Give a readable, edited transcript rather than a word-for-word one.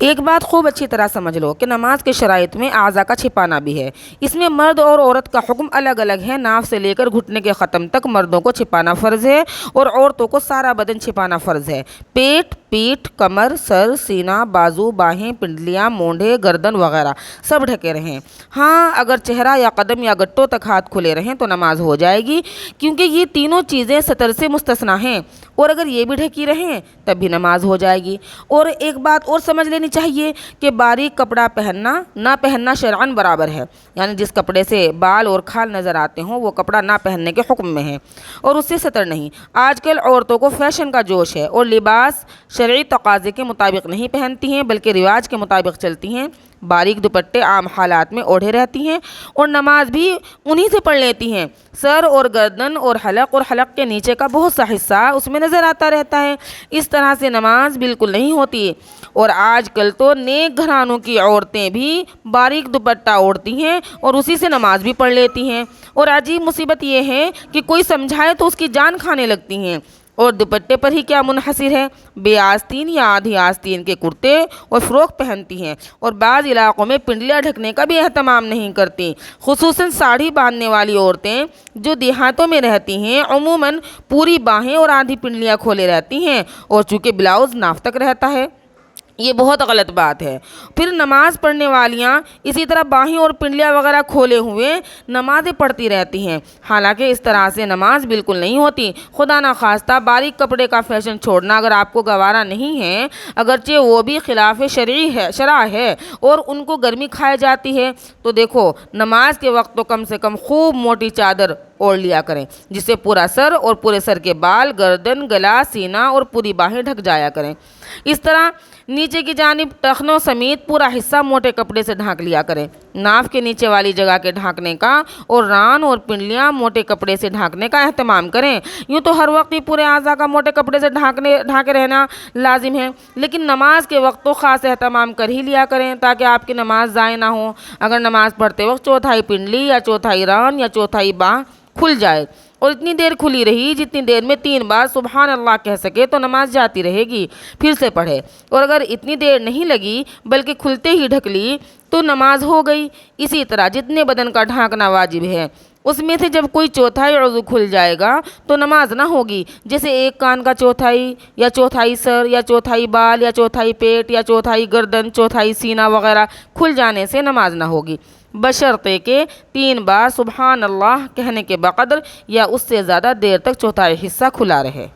ایک بات خوب اچھی طرح سمجھ لو کہ نماز کے شرائط میں اعضاء کا چھپانا بھی ہے۔ اس میں مرد اور عورت کا حکم الگ الگ ہے۔ ناف سے لے کر گھٹنے کے ختم تک مردوں کو چھپانا فرض ہے اور عورتوں کو سارا بدن چھپانا فرض ہے۔ پیٹ، پیٹھ، کمر، سر، سینہ، بازو، باہیں، پنڈلیاں، مونڈھے، گردن وغیرہ سب ڈھکے رہیں۔ ہاں، اگر چہرہ یا قدم یا گٹوں تک ہاتھ کھلے رہیں تو نماز ہو جائے گی، کیونکہ یہ تینوں چیزیں ستر سے مستثنیٰ ہیں، اور اگر یہ بھی ڈھکی رہیں تب بھی نماز ہو جائے گی۔ اور ایک بات اور سمجھ لینی چاہیے کہ باریک کپڑا پہننا نہ پہننا شرعاً برابر ہے، یعنی جس کپڑے سے بال اور کھال نظر آتے ہوں وہ کپڑا نہ پہننے کے حکم میں ہے اور اس سے ستر نہیں۔ آج کل عورتوں کو فیشن کا جوش ہے اور لباس شرعی تقاضے کے مطابق نہیں پہنتی ہیں بلکہ رواج کے مطابق چلتی ہیں۔ باریک دوپٹے عام حالات میں اوڑھے رہتی ہیں اور نماز بھی انہی سے پڑھ لیتی ہیں۔ سر اور گردن اور حلق کے نیچے کا بہت سا حصہ اس میں نظر آتا رہتا ہے۔ اس طرح سے نماز بالکل نہیں ہوتی۔ اور آج کل تو نیک گھرانوں کی عورتیں بھی باریک دوپٹہ اوڑھتی ہیں اور اسی سے نماز بھی پڑھ لیتی ہیں، اور عجیب مصیبت یہ ہے کہ کوئی سمجھائے تو اس کی جان کھانے لگتی ہیں۔ اور دوپٹے پر ہی کیا منحصر ہے، بے آستین یا آدھی آستین کے کرتے اور فروک پہنتی ہیں، اور بعض علاقوں میں پنڈلیاں ڈھکنے کا بھی اہتمام نہیں کرتی۔ خصوصاً ساڑھی باندھنے والی عورتیں جو دیہاتوں میں رہتی ہیں عموماً پوری باہیں اور آدھی پنڈلیاں کھولے رہتی ہیں، اور چونکہ بلاؤز ناف تک رہتا ہے۔ یہ بہت غلط بات ہے۔ پھر نماز پڑھنے والیاں اسی طرح باہیں اور پنڈلیاں وغیرہ کھولے ہوئے نمازیں پڑھتی رہتی ہیں، حالانکہ اس طرح سے نماز بالکل نہیں ہوتی۔ خدا نخواستہ باریک کپڑے کا فیشن چھوڑنا اگر آپ کو گوارا نہیں ہے، اگرچہ وہ بھی خلاف شرع ہے اور ان کو گرمی کھائی جاتی ہے، تو دیکھو نماز کے وقت تو کم سے کم خوب موٹی چادر اوڑھ لیا کریں جس سے پورا سر اور پورے سر کے بال، گردن، گلا، سینہ اور پوری باہیں ڈھک جایا کریں۔ اس طرح نیچے کی جانب ٹخنوں سمیت پورا حصہ موٹے کپڑے سے ڈھانک لیا کریں۔ ناف کے نیچے والی جگہ کے ڈھانکنے کا اور ران اور پنڈلیاں موٹے کپڑے سے ڈھانکنے کا اہتمام کریں۔ یوں تو ہر وقت ہی پورے اعضاء کا موٹے کپڑے سے ڈھانکے رہنا لازم ہے، لیکن نماز کے وقت تو خاص اہتمام کر ہی لیا کریں تاکہ آپ کی نماز ضائع نہ ہو۔ اگر نماز پڑھتے وقت چوتھائی پنڈلی یا چوتھائی ران یا چوتھائی باہ کھل جائے اور اتنی دیر کھلی رہی جتنی دیر میں 3 بار سبحان اللہ کہہ سکے تو نماز جاتی رہے گی، پھر سے پڑھے۔ اور اگر اتنی دیر نہیں لگی بلکہ کھلتے ہی ڈھک لی تو نماز ہو گئی۔ اسی طرح جتنے بدن کا ڈھانکنا واجب ہے اس میں سے جب کوئی چوتھائی عضو کھل جائے گا تو نماز نہ ہوگی، جیسے ایک کان کا چوتھائی یا چوتھائی سر یا چوتھائی بال یا چوتھائی پیٹ یا چوتھائی گردن، چوتھائی سینہ وغیرہ کھل جانے سے نماز نہ ہوگی، بشرطے کہ 3 بار سبحان اللہ کہنے کے بقدر یا اس سے زیادہ دیر تک چوتھائی حصہ کھلا رہے۔